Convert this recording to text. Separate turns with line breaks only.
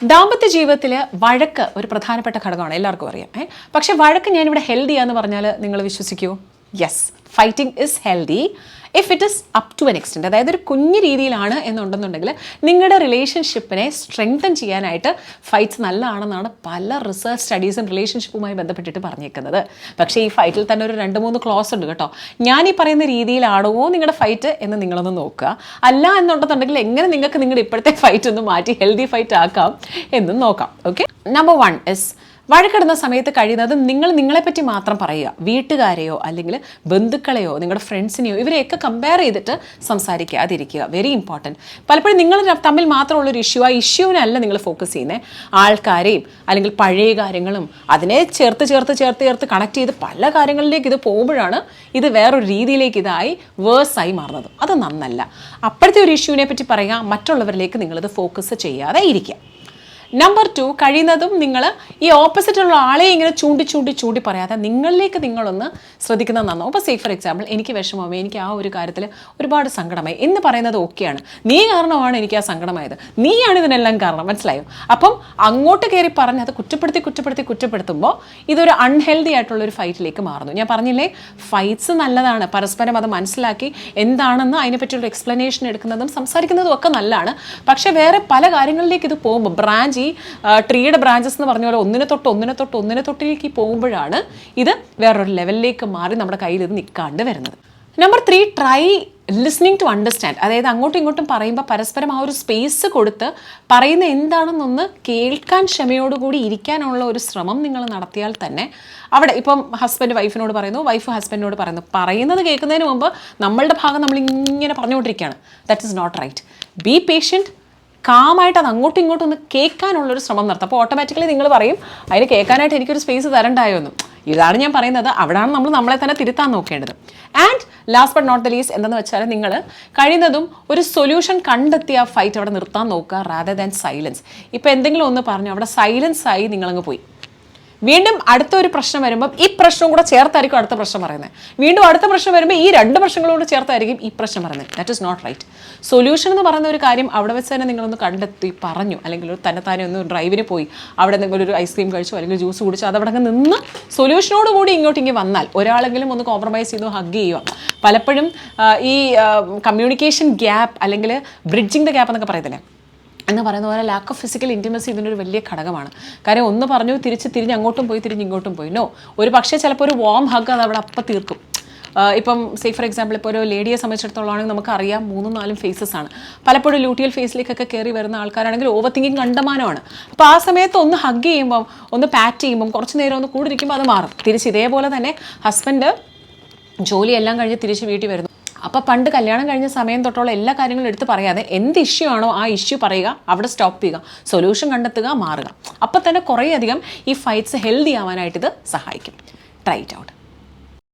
ദാമ്പത്യ ജീവിതത്തിൽ വഴക്ക് ഒരു പ്രധാനപ്പെട്ട ഘടകമാണ്, എല്ലാവർക്കും അറിയാം. പക്ഷെ വഴക്ക് ഞാനിവിടെ ഹെൽത്തിയാന്ന് പറഞ്ഞാൽ നിങ്ങൾ വിശ്വസിക്കുമോ? Yes, fighting is healthy if it is up to an extent. അതായത് ഒരു കുഞ്ഞു രീതിയിലാണ് എന്നുണ്ടെന്നുണ്ടെങ്കിൽ നിങ്ങളുടെ റിലേഷൻഷിപ്പിനെ സ്ട്രെങ്തൻ ചെയ്യാനായിട്ട് ഫൈറ്റ്സ് നല്ലതാണെന്നാണ് പല റിസർച്ച് സ്റ്റഡീസും റിലേഷൻഷിപ്പുമായി ബന്ധപ്പെട്ടിട്ട് പറഞ്ഞേക്കുന്നത്. പക്ഷേ ഈ ഫൈറ്റിൽ തന്നെ ഒരു 2-3 ക്ലോസ് ഉണ്ട് കേട്ടോ. ഞാൻ ഈ പറയുന്ന രീതിയിലാണോ നിങ്ങളുടെ ഫൈറ്റ് എന്ന് നിങ്ങളൊന്ന് നോക്കുക. അല്ല എന്നുണ്ടെന്നുണ്ടെങ്കിൽ എങ്ങനെ നിങ്ങൾക്ക് നിങ്ങളുടെ ഇപ്പോഴത്തെ ഫൈറ്റ് ഒന്ന് മാറ്റി ഹെൽത്തി ഫൈറ്റ് ആക്കാം എന്നും നോക്കാം. ഓക്കെ, നമ്പർ 1 ഇസ് വഴക്കിടുന്ന സമയത്ത് കഴിയുന്നത് നിങ്ങളെപ്പറ്റി മാത്രം പറയുക. വീട്ടുകാരെയോ അല്ലെങ്കിൽ ബന്ധുക്കളെയോ നിങ്ങളുടെ ഫ്രണ്ട്സിനെയോ ഇവരെയൊക്കെ കമ്പയർ ചെയ്തിട്ട് സംസാരിക്കാതിരിക്കുക. Very important. പലപ്പോഴും നിങ്ങൾ തമ്മിൽ മാത്രമുള്ളൊരു ഇഷ്യൂ, ആ ഇഷ്യൂവിനല്ല നിങ്ങൾ ഫോക്കസ് ചെയ്യുന്നത്, ആൾക്കാരെയും അല്ലെങ്കിൽ പഴയ കാര്യങ്ങളും അതിനെ ചേർത്ത് കണക്ട് ചെയ്ത് പല കാര്യങ്ങളിലേക്ക് ഇത് പോകുമ്പോഴാണ് ഇത് വേറൊരു രീതിയിലേക്ക് ഇതായി വേഴ്സായി മാറുന്നത്. അത് നന്നല്ല. അപ്പോഴത്തെ ഒരു ഇഷ്യൂവിനെ പറ്റി പറയുക, മറ്റുള്ളവരിലേക്ക് നിങ്ങളിത് ഫോക്കസ് ചെയ്യാതെ ഇരിക്കുക. നമ്പർ 2, കഴിയുന്നതും നിങ്ങൾ ഈ ഓപ്പോസിറ്റുള്ള ആളെ ഇങ്ങനെ ചൂണ്ടി പറയാതെ നിങ്ങളിലേക്ക് നിങ്ങളൊന്ന് ശ്രദ്ധിക്കുന്നത് നന്നാവും. അപ്പോൾ ഫോർ എക്സാമ്പിൾ, എനിക്ക് വിഷമമേ, എനിക്ക് ആ ഒരു കാര്യത്തിൽ ഒരുപാട് സങ്കടമായി എന്ന് പറയുന്നത് ഓക്കെയാണ്. നീ കാരണമാണ് എനിക്ക് ആ സങ്കടമായത്, നീയാണ് ഇതിനെല്ലാം കാരണം, മനസ്സിലായോ? അപ്പം അങ്ങോട്ട് കയറി പറഞ്ഞ് അത് കുറ്റപ്പെടുത്തുമ്പോൾ ഇതൊരു അൺഹെൽത്തി ആയിട്ടുള്ളൊരു ഫൈറ്റിലേക്ക് മാറുന്നു. ഞാൻ പറഞ്ഞില്ലേ, ഫൈറ്റ്സ് നല്ലതാണ്, പരസ്പരം അത് മനസ്സിലാക്കി എന്താണെന്ന് അതിനെപ്പറ്റിയുള്ള എക്സ്പ്ലനേഷൻ എടുക്കുന്നതും സംസാരിക്കുന്നതും ഒക്കെ നല്ലതാണ്. പക്ഷേ വേറെ പല കാര്യങ്ങളിലേക്ക് ഇത് പോകുമ്പോൾ ബ്രാഞ്ച്, ഈ ട്രീയുടെ ബ്രാഞ്ചസ് എന്ന് പറഞ്ഞ പോലെ ഒന്നിനെ തൊട്ടിലേക്ക് പോകുമ്പോഴാണ് ഇത് വേറൊരു ലെവലിലേക്ക് മാറി നമ്മുടെ കയ്യിൽ ഇത് നിൽക്കാണ്ട് വരുന്നത്. Number 3, try listening to understand. അതായത് അങ്ങോട്ടും ഇങ്ങോട്ടും പറയുമ്പോൾ പരസ്പരം ആ ഒരു സ്പേസ് കൊടുത്ത് പറയുന്ന എന്താണെന്നൊന്ന് കേൾക്കാൻ ക്ഷമയോടുകൂടി ഇരിക്കാനുള്ള ഒരു ശ്രമം നിങ്ങൾ നടത്തിയാൽ തന്നെ അവിടെ ഇപ്പം ഹസ്ബൻഡ് വൈഫിനോട് പറയുന്നു, വൈഫ് ഹസ്ബൻഡിനോട് പറയുന്നു, പറയുന്നത് കേൾക്കുന്നതിന് മുമ്പ് നമ്മളുടെ ഭാഗം നമ്മളിങ്ങനെ പറഞ്ഞുകൊണ്ടിരിക്കുകയാണ്. That is not right. Be patient, കാമായിട്ട് അത് അങ്ങോട്ടും ഇങ്ങോട്ടും ഒന്ന് കേൾക്കാനുള്ളൊരു ശ്രമം നടത്തും. അപ്പോൾ ഓട്ടോമാറ്റിക്കലി നിങ്ങൾ പറയും, അതിന് കേൾക്കാനായിട്ട് എനിക്കൊരു സ്പേസ് തരണ്ടായോ എന്ന്. ഇതാണ് ഞാൻ പറയുന്നത്. അവിടെയാണ് നമ്മളെ തന്നെ തിരുത്താൻ നോക്കേണ്ടത്. And last but not the least എന്തെന്ന് വെച്ചാൽ, നിങ്ങൾ കഴിയുന്നതും ഒരു സൊല്യൂഷൻ കണ്ടെത്തിയ ഫൈറ്റ് അവിടെ നിർത്താൻ നോക്കുക, റാദർ ദാൻ സൈലൻസ്. ഇപ്പോൾ എന്തെങ്കിലും ഒന്ന് പറഞ്ഞു അവിടെ സൈലൻസ് ആയി നിങ്ങളങ്ങ് പോയി, വീണ്ടും അടുത്തൊരു പ്രശ്നം വരുമ്പം ഈ പ്രശ്നം കൂടെ ചേർത്തായിരിക്കും അടുത്ത പ്രശ്നം പറയുന്നത്, വീണ്ടും അടുത്ത പ്രശ്നം വരുമ്പോൾ ഈ 2 പ്രശ്നങ്ങളോട് ചേർത്തായിരിക്കും ഈ പ്രശ്നം പറയുന്നത്. That is not right. Solution എന്ന് പറയുന്ന ഒരു കാര്യം അവിടെ വെച്ച് തന്നെ നിങ്ങളൊന്ന് കണ്ടെത്തി പറഞ്ഞു, അല്ലെങ്കിൽ ഒരു തന്നെത്താനെ ഒന്ന് ഡ്രൈവിന് പോയി അവിടെ നിങ്ങൾ ഒരു ഐസ്ക്രീം കഴിച്ചോ അല്ലെങ്കിൽ ജ്യൂസ് കുടിച്ചോ അതവിടെ നിന്ന് സൊല്യൂഷനോട് കൂടി ഇങ്ങോട്ട് വന്നാൽ ഒരാളെങ്കിലും ഒന്ന് കോംപ്രമൈസ് ചെയ്തു ഹഗ് ചെയ്യുക. പലപ്പോഴും ഈ കമ്മ്യൂണിക്കേഷൻ ഗ്യാപ്പ് അല്ലെങ്കിൽ ബ്രിഡ്ജിങ് ദ ഗ്യാപ്പ് എന്നൊക്കെ പറയത്തില്ലേ, എന്ന് പറയുന്ന പോലെ ലാക്ക് ഓഫ് ഫിസിക്കൽ ഇൻറ്റിമസി ഇതിനൊരു വലിയ ഘടകമാണ്. കാര്യം ഒന്ന് പറഞ്ഞു തിരിഞ്ഞ് അങ്ങോട്ടും പോയി തിരിഞ്ഞ് ഇങ്ങോട്ടും പോയി. നോ, ഒരു പക്ഷേ ചിലപ്പോൾ ഒരു വാം ഹഗ് അത് അവിടെ അപ്പം തീർക്കും. ഇപ്പം ഫോർ എക്സാമ്പിൾ ഇപ്പോൾ ഒരു ലേഡിയെ സംബന്ധിച്ചിടത്തോളമാണെങ്കിൽ നമുക്കറിയാം 3-4 ഫേസസ് ആണ്. പലപ്പോഴും ലൂട്ടിയൽ ഫേസിലേക്കൊക്കെ കയറി വരുന്ന ആൾക്കാരാണെങ്കിൽ ഓവർ തിങ്കിങ് കണ്ടമാനമാണ്. അപ്പോൾ ആ സമയത്ത് ഒന്ന് ഹഗ് ചെയ്യുമ്പം, ഒന്ന് പാറ്റ് ചെയ്യുമ്പം, കുറച്ച് നേരം ഒന്ന് കൂടി ഇരിക്കുമ്പോൾ അത് മാറും. തിരിച്ച് ഇതേപോലെ തന്നെ ഹസ്ബൻഡ് ജോലിയെല്ലാം കഴിഞ്ഞ് തിരിച്ച് വീട്ടിൽ വരുന്നു. അപ്പോൾ പണ്ട് കല്യാണം കഴിഞ്ഞ സമയം തൊട്ടുള്ള എല്ലാ കാര്യങ്ങളും എടുത്ത് പറയാതെ എന്ത് ഇഷ്യൂ ആണോ ആ ഇഷ്യൂ പറയുക, അവിടെ സ്റ്റോപ്പ് ചെയ്യുക, സൊല്യൂഷൻ കണ്ടെത്തുക, മാറുക. അപ്പോൾ തന്നെ കുറേയധികം ഈ ഫൈറ്റ്സ് ഹെൽത്തി ആവാനായിട്ട് ഇത് സഹായിക്കും. Try it out.